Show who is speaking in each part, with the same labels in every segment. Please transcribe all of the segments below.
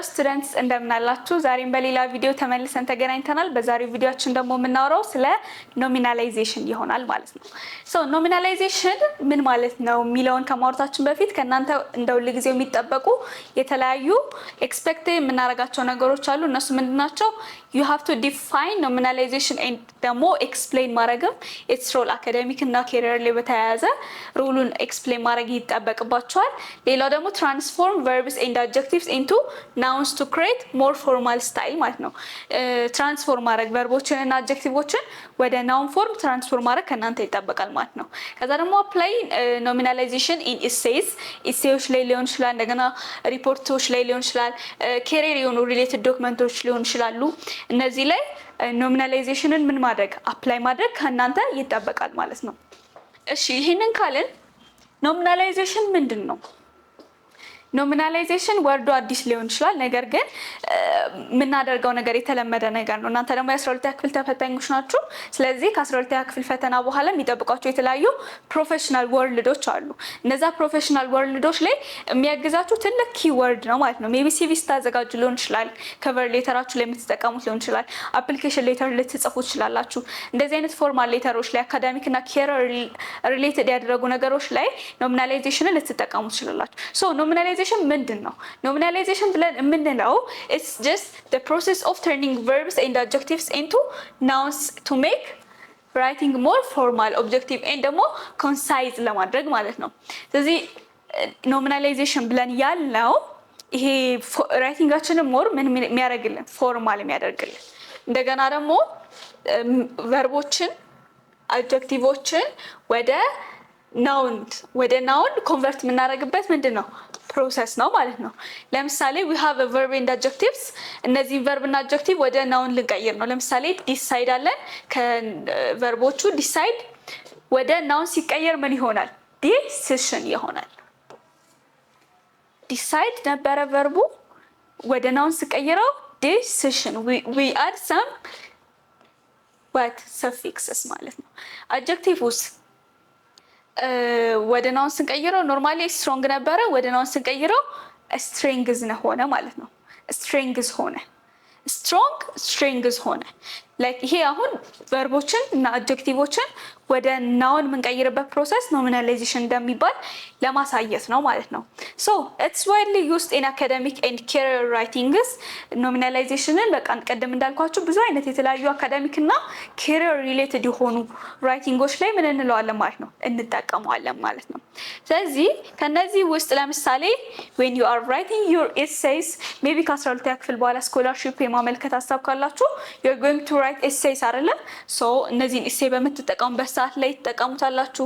Speaker 1: students እንደምን አላችሁ ዛሬም በሌላ ቪዲዮ ተመልሰን ተገናኝተናል በዛሬው ቪዲዮአችን ደግሞ የምናወራው ስለ ኖሚናላይዜሽን ይሆናል ማለት ነው ሶ ኖሚናላይዜሽን ምን ማለት ነው ሚሊዮን ከማውራታችን በፊት ከናንተ እንደው ለጊዜው የሚጠበቁ የተለያዩ ኤክስፔክት የምናረጋቸው ነገሮች አሉ እነሱ ምንድናቸው you have to define nominalization and ደግሞ explain ማረግም its role academic እና career ላይ በተያያዘ ሩሉን explain ማረግ ይጠበቅባቸዋል ሌላው ደግሞ transform verbs and adjectives into nouns to create more formal style ማለት ነው ትራንስፎርም ማድረግ ቨርቦችን እና አድጀክቲቮችን ወደ ናውን ፎርም ትራንስፎርም ማድረግ ከናንተ ይጠበቃል ማለት ነው ከዛ ደግሞ apply nominalization in essays ላይ ሊሆን ይችላል እንደገና ሪፖርቶች ላይ ሊሆን ይችላል career የሆኑ related ዶክመንቶች ሊሆን ይችላሉ እነዚህ ላይ ኖሚናላይዜሽንን ምን ማድረግ አፕላይ ማድረግ ከናንተ ይጠበቃል ማለት ነው እሺ ይሄንን ካልን ኖሚናላይዜሽን ምንድነው ኖሚናላይዜሽን ወርዱ አዲስ ሊሆን ይችላል ነገር ግን ምናደርገው ነገር የተለመደ ነገር ነው እናንተ ደግሞ የ12ኛ ክፍል ተፈታኞች ናችሁ ስለዚህ ከ12ኛ ክፍል ፈተና በኋላ የሚጠብቃችሁ የተለያዩ ፕሮፌሽናል ወርልዶች አሉ እነዛ ፕሮፌሽናል ወርልዶች ላይ የሚያግዛችሁ ትልቅ ኪወርድ ነው ማለት ነው ሜቢ ሲቪ ስታዘጋጁ ሊሆን ይችላል ከቨር ሌተራችሁ ላይ የምትጠቀሙት ሊሆን ይችላል አፕሊኬሽን ሌተር ልትጽፉ ትችላላችሁ እንደዚህ አይነት ፎርማል ሌተሮች ላይ አካዳሚክ እና ኬሪየር ሪሌትድ ያደረጉ ነገሮች ላይ ኖሚናላይዜሽንን ልትጠቀሙ ትችላላችሁ ሶ ኖሚናላይዜሽን ምንድነው nominalization ብለን የምንለው it's just the process of turning verbs and adjectives into nouns to make writing more formal objective and more concise ለማድረግ ማለት ነው ስለዚህ nominalization ብለን ያልነው ይሄ ራይቲንጋችንን more ምን የሚያደርግልን ፎርማል የሚያደርግልን እንደገና ደግሞ ቨርቦችን አድጀክቲቮችን ወደ ናውን ኮንቨርት የምናደርግበት ምንድነው ፕሮሰስ ነው ማለት ነው ለምሳሌ we have a verb and adjectives እነዚህ verb እና adjective ወደ ናውን ልንቀይር ነው ለምሳሌ decide አለን ከቨርቦቹ decide ወደ ናውን ሲቀየር ምን ይሆናል decision ይሆናል decide ነበረ verbu ወደ ናውን ሲቀየረው decision we add some suffixes ማለት ነው adjectives ወደ ናውን ስንቀይረው ኖርማሊ ስትሮንግ ነበረ ወደ ናውን ስንቀይረው ስትሬንግዝ ሆነ ማለት ነው ስትሬንግዝ ሆነ ስትሮንግ ሆነ ላይክ ይሄ አሁን ቨርቦችን እና አድጀክቲቮችን ወደ ናውን የምንቀይርበት ፕሮሰስ ኖሚናላይዜሽን እንደሚባል ለማሳየት ነው ማለት ነው so it's widely used in academic and career writings ኖሚናላይዜሽንን በቃ ቀደም እንዳልኳችሁ ብዙ አይነት የተለያዩ አካዳሚክ እና career related የሆኑ ራይቲንጎች ላይ ምን እንለዋለን ማለት ነው እንጠቀመዋለን ማለት ነው ስለዚህ ከነዚህ ውስጥ ለምሳሌ when you are writing your essays maybe ከ12ኛ ክፍል በኋላ ስኮላርሺፕ የማመልከት ሐሳብ ካላችሁ you're going to write essays አይደለ so እነዚህን essay በመተጠቀሙበት ሰዓት ላይ ተጠቀሙታላችሁ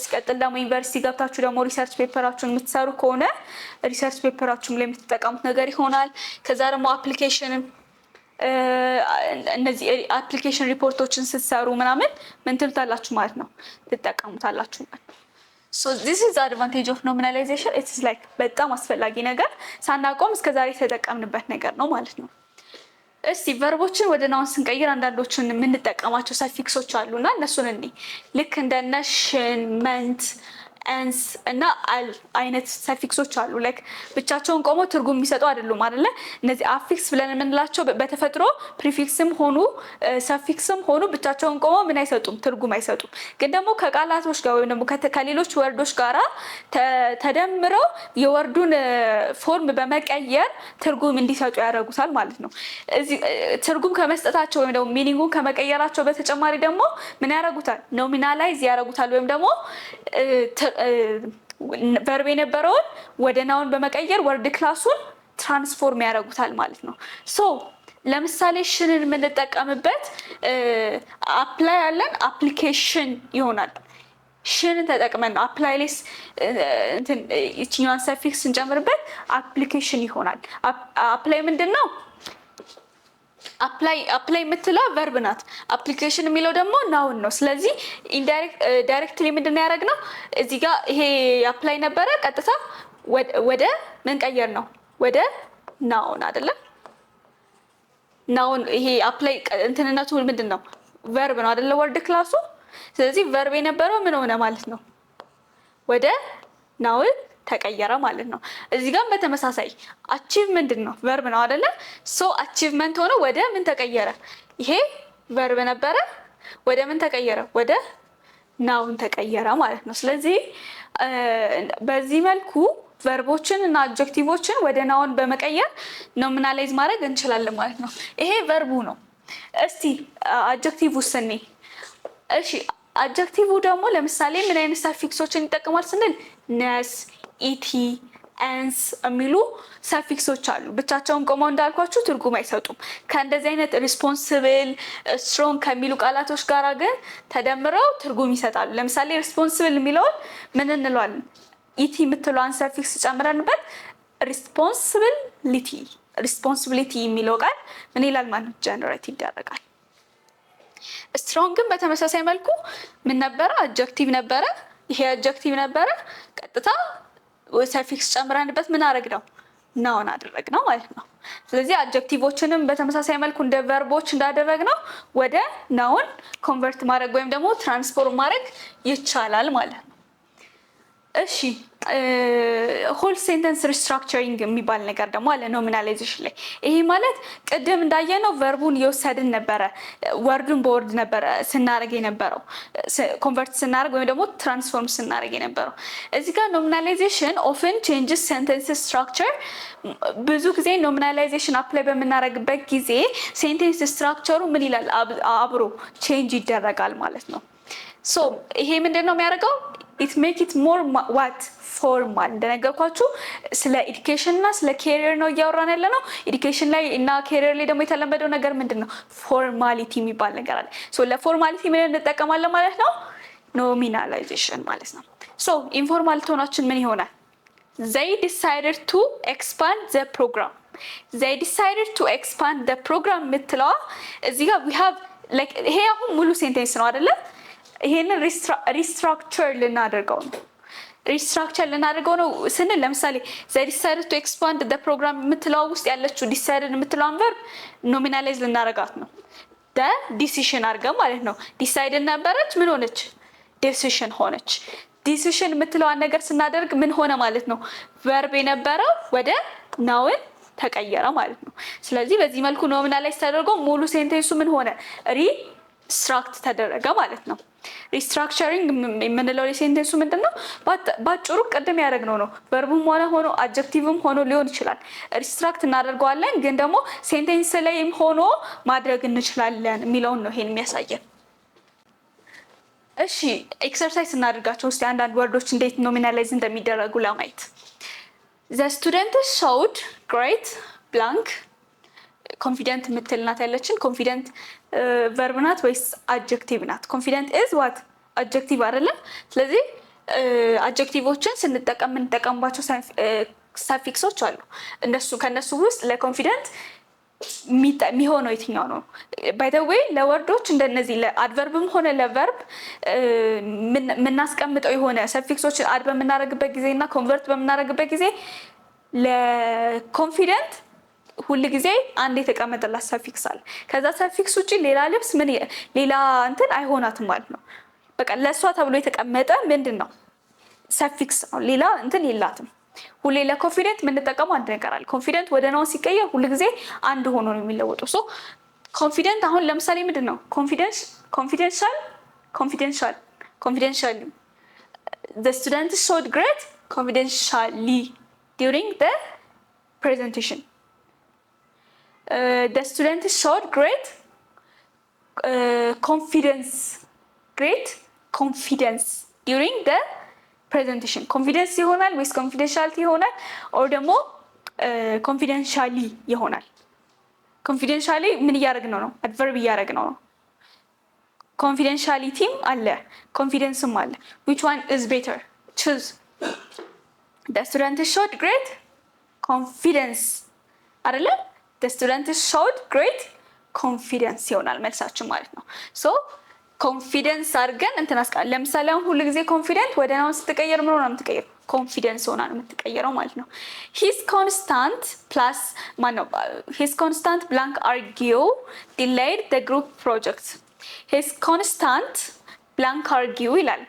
Speaker 1: ሲቀጥል ደግሞ ዩኒቨርሲቲ ገብታችሁ ደግሞ ሪሰርች ፔፐራችሁን የምትሰሩ ከሆነ ሪሰርች ፔፐራችሁም ላይ የምትጠቀሙት ነገር ይሆናል ከዛ ደግሞ እነዚህ አፕሊኬሽን ሪፖርቶችን ስትሰሩ ምናምን ምን ትሉታላችሁ ማለት ነው ትጠቀሙታላችሁ so this is the advantage of nominalization it is like በጣም አስፈላጊ ነገር ሳናቆም እስከዛሬ ተጠቀምንበት ነገር ነው ማለት ነው እስቲ ቨርቦችን ወደ ናውን ስንቀይር አንዳንዶችን የምንጠቀማቸው ሰፊክሶች አሉና እነሱን ልክ እንደ ሽን መንት አንስ እና አል አይነት ሰፊክሶች አሉ ላይክ ብቻቸውን ቆመው ትርጉም የሚሰጡ አይደሉም አይደለ እነዚህ አፊክስ ብለን የምንላቸው በተፈጥሮ ፕሪፊክስም ሆኑ ሰፊክስም ሆኑ ብቻቸውን ቆመው ምን አይሰጡም ትርጉም አይሰጡም ግን ደግሞ ከቃላቶች ጋር ወይም ደግሞ ከሌሎች ወርዶች ጋራ ተደምረው የወርዱን ፎርም በመቀየር ትርጉም እንዲሰጡ ያደርጉታል ማለት ነው እዚህ ትርጉም ከመስጠታቸው ወይም ደግሞ ሚኒንጉን ከመቀየራቸው በተጨማሪ ደግሞ ምን ያደርጉታል ኖሚናላይዝ ያደርጉታል ወይም ደግሞ verb የነበረውን ወደ ናውን በመቀየር ወርድ ክላሱን ትራንስፎርም ያደርጉታል ማለት ነው so ለምሳሌ ሽንን የምንጠቀምበት apply አለን application ይሆናል ሽንን ተጠቅመን apply ሌስ እቺኛን ሰፊክስ እንጨምርበት application ይሆናል apply ምንድነው apply የምትለው verb ናት application የሚለው ደግሞ noun ነው ስለዚህ directly ምንድነው ያደረግነው እዚህ ጋር ይሄ apply ነበረ ቀጥታ ወደ ምን ቀየር ነው ወደ noun አይደለ noun ይሄ apply እንትንነቱ ምንድነው verb ነው አይደለ word ክላሱ ስለዚህ verb የነበረው ምን ሆነ ማለት ነው ወደ noun ተቀየረ ማለት ነው። እዚህ ጋር በተመሳሳይ አቺቭ ምንድን ነው? ቨርብ ነው አይደለ? ሶ አቺቭመንት ሆኖ ወደ ምን ተቀየረ? ይሄ ቨርብ ነበረ፣ ወደ ምን ተቀየረ? ወደ ናውን ተቀየረ ማለት ነው። ስለዚህ በዚህ መልኩ ቨርቦችን እና አድጀክቲቮችን ወደ ናውን በመቀየር ኖሚናላይዝ ማድረግ እንችላለን ማለት ነው። ይሄ ቨርቡ ነው። እስቲ አድጀክቲቭ ውስጥ እሺ አድጀክቲቭ ደግሞ ለምሳሌ ምን አይነት ሰፊክሶችን ይጠቀማል ስንል ነስ፣ ኢቲ፣ ኤንስ የሚሉ ሰፊክሶች አሉ። ብቻቸውን ቆመው እንዳልኳችሁ ትርጉም አይሰጡም። ከእንደዚህ አይነት ሪስፖንስብል፣ ስትሮንግ ከሚሉ ቃላቶች ጋር ግን ተደምረው ትርጉም ይሰጣሉ። ለምሳሌ ሪስፖንስብል የሚለውን ምን እንለዋለን? ኢቲ የምትለዋን ሰፊክስ ጨምረንበት ሪስፖንሲቢሊቲ የሚለው ቃል ምን ይላል ማለት ነው? ጀነሬት ይደረጋል። ስትሮንግን በተመሳሳይ መልኩ ምን ነበረ? አድጀክቲቭ ነበረ። ይሄ አድጀክቲቭ ነበረ። ቀጥታ ሰፊክስ ጨምረንበት ምን አደረግ ነው? ናውን አደረግ ነው ማለት ነው። ስለዚህ አድጀክቲቮችንም በተመሳሳይ መልኩ እንደ ቨርቦች እንዳደረግ ነው ወደ ናውን ኮንቨርት ማድረግ ወይም ደግሞ ትራንስፎርም ማድረግ ይቻላል ማለት ነው። እሺ ሆል ሴንተንስ ሪስትራክቸሪንግ የሚባል ነገር ደግሞ አለ ኖሚናላይዜሽን ላይ። ይሄ ማለት ቅድም እንዳየነው ቨርቡን እየወሰድን ነበረ፣ ወርዱን በወርድ ነበረ ስናደርግ የነበረው ኮንቨርት ስናደርግ ወይም ደግሞ ትራንስፎርም ስናደርግ የነበረው። እዚህ ጋር ኖሚናላይዜሽን ኦፍን ቼንጅስ ሴንተንስ ስትራክቸር። ብዙ ጊዜ ኖሚናላይዜሽን አፕላይ በምናደርግበት ጊዜ ሴንቴንስ ስትራክቸሩ ምን ይላል? አብሮ ቼንጅ ይደረጋል ማለት ነው። ሶ ይሄ ምንድን ነው የሚያደርገው? ኢት ሜክ ኢት ሞር ዋት ፎርማል። እንደነገርኳችሁ ስለ ኤዱኬሽን እና ስለ ኬሪየር ነው እያወራን ያለ ነው። ኤዱኬሽን ላይ እና ኬሪየር ላይ ደግሞ የተለመደው ነገር ምንድን ነው? ፎርማሊቲ የሚባል ነገር አለ። ሶ ለፎርማሊቲ ምን እንጠቀማለን ማለት ነው? ኖሚናላይዜሽን ማለት ነው። ሶ ኢንፎርማል ቶናችን ምን ይሆናል? they decided to expand the program የምትለዋ እዚህ ጋር we have like ይሄ አሁን ሙሉ ሴንቴንስ ነው አይደለ? ይሄንን ሪስትራክቸር ልናደርገው ነው ስንል ለምሳሌ they decided to expand the program የምትለው ውስጥ ያለችው decided የምትለውን verb ኖሚናላይዝ ልናደርጋት ነው። the decision አድርገን ማለት ነው። decided ነበረች፣ ምን ሆነች? decision ሆነች። decision የምትለዋን ነገር ስናደርግ ምን ሆነ ማለት ነው? verb የነበረው ወደ noun ተቀየረ ማለት ነው። ስለዚህ በዚህ መልኩ ኖሚናላይዝ ተደርጎ ሙሉ ሴንቴንሱ ምን ሆነ? ሪስትራክት ተደረገ ማለት ነው። ሪስትራክቸሪንግ የምንለው የሴንቴንሱ ምንድን ነው? ባጭሩ ቅድም ያደረግነው ነው። ቨርቡም ሆኖ አድጀክቲቭም ሆኖ ሊሆን ይችላል። ሪስትራክት እናደርገዋለን፣ ግን ደግሞ ሴንቴንስ ላይም ሆኖ ማድረግ እንችላለን የሚለውን ነው ይሄን የሚያሳየን። እሺ ኤክሰርሳይዝ እናደርጋቸው ውስጥ አንዳንድ ወርዶች እንዴት ኖሚናላይዝ እንደሚደረጉ ለማየት። the student showed great blank ኮንፊደንት የምትል ናት ያለችን። ኮንፊደንት ቨርብ ናት ወይስ አድጀክቲቭ ናት? ኮንፊደንት ኢዝ ዋት አድጀክቲቭ አይደለም። ስለዚህ አድጀክቲቮችን ስንጠቀም የምንጠቀምባቸው ሰፊክሶች አሉ። ከነሱ ውስጥ ለኮንፊደንት የሚሆነው የትኛው ነው? ባይ ዘ ዌይ ለወርዶች እንደነዚህ ለአድቨርብም ሆነ ለቨርብ የምናስቀምጠው የሆነ ሰፊክሶችን አድ በምናደርግበት ጊዜ እና ኮንቨርት በምናደርግበት ጊዜ ለኮንፊደንት ሁል ጊዜ አንድ የተቀመጠላት ሰፊክስ አለ። ከዛ ሰፊክስ ውጪ ሌላ ልብስ ሌላ እንትን አይሆናትም ማለት ነው። በቃ ለሷ ተብሎ የተቀመጠ ምንድን ነው? ሰፊክስ ነው። ሌላ እንትን የላትም። ሁሌ ለኮንፊደንት የምንጠቀመው አንድ ነገር አለ። ኮንፊደንት ወደ ናውን ሲቀየር ሁል ጊዜ አንድ ሆኖ ነው የሚለወጠው። ሶ ኮንፊደንት አሁን ለምሳሌ ምንድን ነው? ኮንፊደንሻል the student showed great confidentially during the presentation. The student showed great confidence during the presentation. confidence ይሆናል ወይስ confidentiality ይሆናል? or ደግሞ confidentially ይሆናል? confidentially ምን እያደረግነው ነው? adverb እያደረግነው ነው። confidentialityም አለ confidenceም አለ። which one is better? choose. the student showed great confidence አይደለ? the student showed great confidence ይሆናል መልሳችን ማለት ነው። so ኮንፊደንስ አድርገን እንትን አስቃል። ለምሳሌ አሁን ሁሉ ጊዜ ኮንፊደንት ወደ ናውን ስትቀየር ምን ሆና የምትቀየረው? ኮንፊደንስ ሆና የምትቀየረው ማለት ነው። his constant blank argue delayed the group project. his constant blank argue ይላል።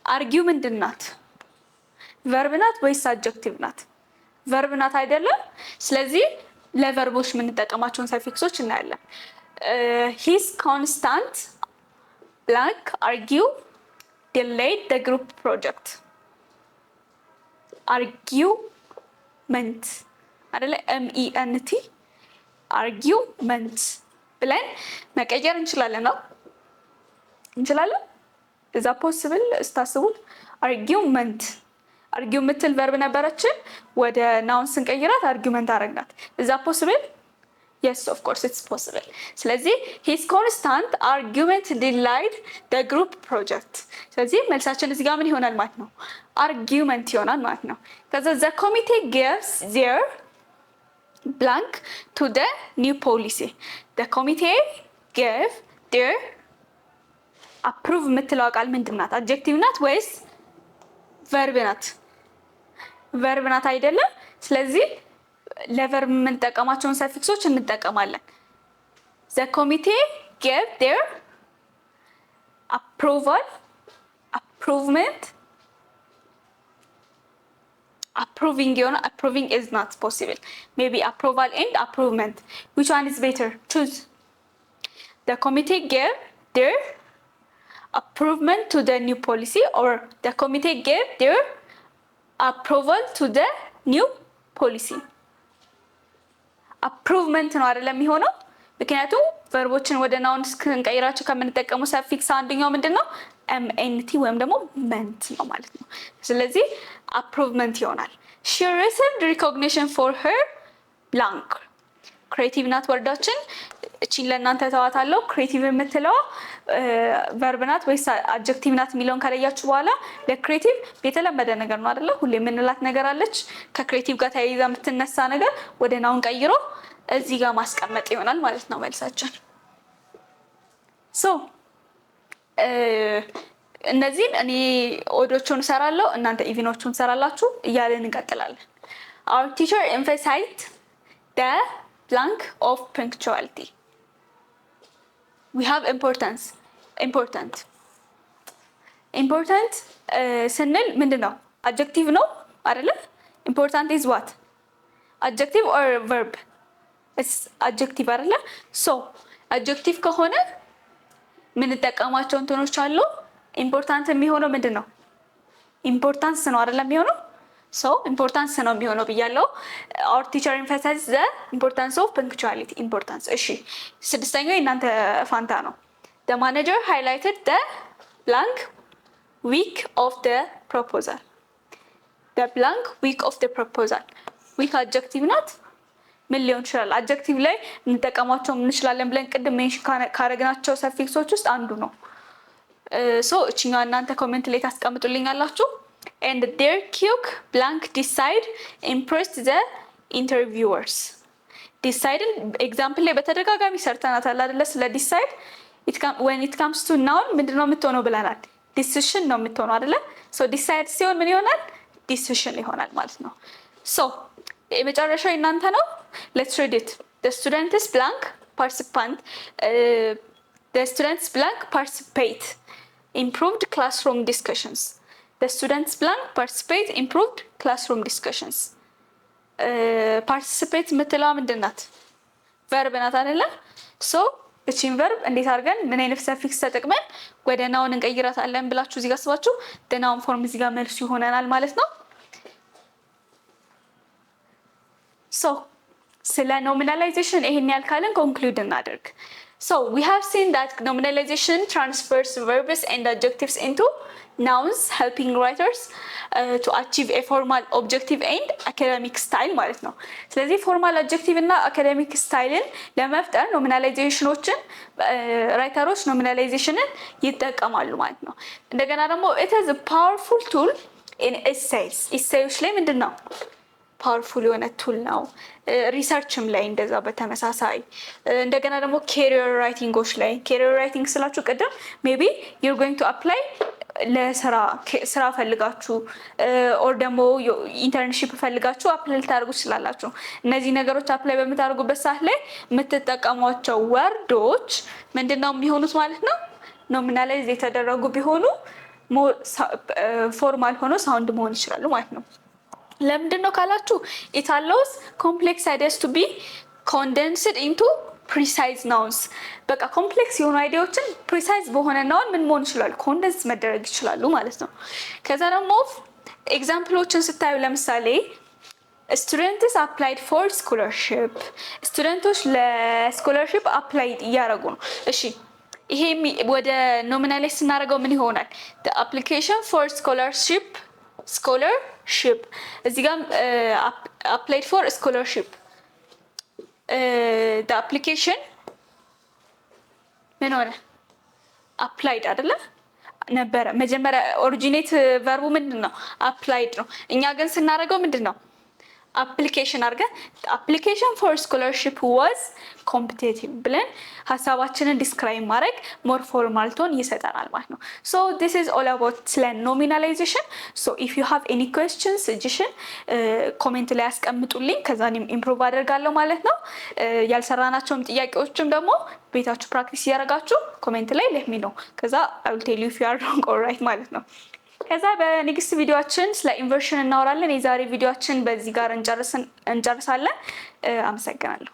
Speaker 1: አርጊው ምንድን ናት? ቨርብ ናት ወይስ አድጀክቲቭ ናት? ቨርብ ናት አይደለም? ስለዚህ ለቨርቦች የምንጠቀማቸውን ሰፊክሶች እናያለን። ሂስ ኮንስታንት ብላንክ አርጊው ዲሌይድ ደ ግሩፕ ፕሮጀክት። አርጊውመንት አይደለ? MENT አርጊውመንት ብለን መቀየር እንችላለን ነው እንችላለን። እዛ ፖስብል ስታስቡት አርጊውመንት አርጊው የምትል ቨርብ ነበረችን፣ ወደ ናውን ስንቀይራት አርጊውመንት አረግናት። እዛ ፖስብል? የስ ኦፍ ኮርስ ኢትስ ፖስብል። ስለዚህ ሂስ ኮንስታንት አርጊውመንት ዲላይድ ደ ግሩፕ ፕሮጀክት። ስለዚህ መልሳችን እዚህ ጋር ምን ይሆናል ማለት ነው? አርጊውመንት ይሆናል ማለት ነው። ከዛ ዘ ኮሚቴ ጊቭስ ዜር ብላንክ ቱ ደ ኒው ፖሊሲ። ዘ ኮሚቴ ጊቭ ዜር አፕሩቭ የምትለው ቃል ምንድን ናት? አድጀክቲቭ ናት ወይስ ቨርብ ናት? ቨርብ ናት አይደለም? ስለዚህ ለቨርብ የምንጠቀማቸውን ሰፊክሶች እንጠቀማለን። ዘ ኮሚቴ ጌቭ ዴር አፕሩቫል አፕሩቭመንት approving የሆነ approving is not possible. Maybe approval and approvement. Which one is better? Choose. The committee gave their approval to the new policy, or the committee gave their approval to the new policy. Approvement ነው አይደለም የሚሆነው? ምክንያቱም ቨርቦችን ወደ ናውን ስንቀይራቸው ከምንጠቀሙ ሰፊክስ አንደኛው ምንድነው? MNT ወይም ደግሞ ment ነው ማለት ነው። ስለዚህ approvement ይሆናል። She received recognition for her blank. ክሬቲቭ ናት ወርዳችን። እቺን ለእናንተ ተዋታለሁ። ክሬቲቭ የምትለው ቨርብ ናት ወይስ አድጀክቲቭ ናት የሚለውን ከለያችሁ በኋላ ለክሬቲቭ የተለመደ ነገር ነው አይደለ? ሁሌ የምንላት ነገር አለች። ከክሬቲቭ ጋር ተያይዛ የምትነሳ ነገር ወደ ናውን ቀይሮ እዚህ ጋር ማስቀመጥ ይሆናል ማለት ነው መልሳችን። ሶ እነዚህን እኔ ኦዶቹን እሰራለሁ፣ እናንተ ኢቪኖቹን እሰራላችሁ እያለን እንቀጥላለን። Our teacher emphasized the blank of punctuality. We have important ስንል ምንድን ነው? አድጀክቲቭ ነው አይደለ? important is what? adjective or verb? it's adjective አይደለ? so adjective ከሆነ ምንጠቀማቸው እንትኖች አሉ። ኢምፖርታንት የሚሆነው ምንድን ነው? ኢምፖርታንስ ነው አይደለም የሚሆነው? so importance ነው የሚሆነው ብያለሁ። our teacher emphasized the importance of punctuality. importance እሺ፣ ስድስተኛው እናንተ ፋንታ ነው። the manager highlighted the blank week of the proposal. the blank week of the proposal. week adjective ናት። ምን ሊሆን ይችላል? አድጀክቲቭ ላይ እንጠቀማቸው እንችላለን ብለን ቅድም ሜንሽን ካረግናቸው ሰፊክሶች ውስጥ አንዱ ነው። ሶ እቺኛው እናንተ ኮሜንት ላይ ታስቀምጡልኛላችሁ። and their quick blank decide impressed the interviewers. decide ኤግዛምፕል ላይ በተደጋጋሚ ሰርተናታል አይደለ? ስለ decide when it comes to noun ምንድነው የምትሆነው ብለናል? decision ነው የምትሆነው አይደለ? so decide ሲሆን ምን ይሆናል? decision ይሆናል ማለት ነው። so የመጨረሻው እናንተ ነው። let's read it. the students blank participant the students blank participate improved classroom discussions. the students blank participate improved classroom discussions. participate የምትለዋ ምንድን ናት? ቨርብ ናት አይደለ? so እቺን ቨርብ እንዴት አድርገን ምን አይነት ሰፊክስ ተጠቅመን ወደ ናውን እንቀይራታለን ብላችሁ እዚህ ጋር አስባችሁ the noun form እዚህ ጋር መልሱ ይሆነናል ማለት ነው። so ስለ nominalization ይሄን ያልካለን ኮንክሉድ እናደርግ። so we have seen that nominalization transfers verbs and adjectives into nouns, helping writers to achieve a formal objective and academic style ማለት ነው። ስለዚህ ፎርማል አድጀክቲቭ እና አካዳሚክ ስታይልን ለመፍጠር ኖሚናላይዜሽኖችን ራይተሮች ኖሚናላይዜሽንን ይጠቀማሉ ማለት ነው። እንደገና ደግሞ it is a powerful tool in essays. ኢሴዮች ላይ ምንድን ነው? ፓወርፉል የሆነ ቱል ነው። ሪሰርችም ላይ እንደዛ በተመሳሳይ እንደገና ደግሞ ኬሪየር ራይቲንጎች ላይ ኬሪየር ራይቲንግ ስላችሁ ቅድም ሜቢ you're going to apply ለስራ ፈልጋችሁ ኦር ደግሞ ኢንተርንሺፕ ፈልጋችሁ አፕላይ ልታደርጉ ትችላላችሁ። እነዚህ ነገሮች አፕላይ በምታደርጉበት ሰዓት ላይ የምትጠቀሟቸው ወርዶች ምንድነው የሚሆኑት ማለት ነው? ኖሚናላይዝ የተደረጉ ቢሆኑ ፎርማል ሆኖ ሳውንድ መሆን ይችላሉ ማለት ነው። ለምንድን ነው ካላችሁ it allows complex ideas to be condensed into precise nouns። በቃ ኮምፕሌክስ የሆኑ አይዲያዎችን ፕሪሳይዝ በሆነ ናውን ምን መሆን ይችላሉ? ኮንደንስ መደረግ ይችላሉ ማለት ነው። ከዛ ደግሞ ኤግዛምፕሎችን ስታዩ ለምሳሌ ስቱደንትስ አፕላይድ ፎር ስኮላርሺፕ፣ ስቱደንቶች ለስኮላርሺፕ አፕላይድ እያደረጉ ነው። እሺ ይሄ ወደ ኖሚናላይዝ ስናደርገው ምን ይሆናል? አፕሊኬሽን ፎር ስኮላርሺፕ እዚህ ጋር አፕላይድ ፎር ስኮላርሺፕ አፕሊኬሽን ምን ሆነ? አፕላይድ አይደለ ነበረ መጀመሪያ። ኦሪጂኔት ቨርቡ ምንድን ነው? አፕላይድ ነው። እኛ ግን ስናደርገው ምንድን ነው? አፕሊኬሽን አድርገን አፕሊኬሽን ፎር ስኮላርሺፕ ዋዝ ኮምፒቴቲቭ ብለን ሀሳባችንን ዲስክራይብ ማድረግ ሞር ፎርማል ቶን ይሰጠናል ማለት ነው። ሶ ዲስ ኢዝ ኦል አባውት ስለ ኖሚናላይዜሽን። ሶ ኢፍ ዩ ሃቭ ኤኒ ኩዌስችን ሰጀሽን ኮሜንት ላይ ያስቀምጡልኝ፣ ከዛ እኔም ኢምፕሩቭ አደርጋለሁ ማለት ነው። ያልሰራናቸውም ጥያቄዎችም ደግሞ ቤታችሁ ፕራክቲስ እያደረጋችሁ ኮሜንት ላይ ሌት ሚ ኖ፣ ከዛ አይ ዊል ቴል ዩ ኢፍ ዩ አር ሮንግ ኦር ራይት ማለት ነው። ከዛ በኔክስት ቪዲዮአችን ስለ ኢንቨርሽን እናወራለን። የዛሬ ቪዲዮአችን በዚህ ጋር እንጨርሳለን። አመሰግናለሁ።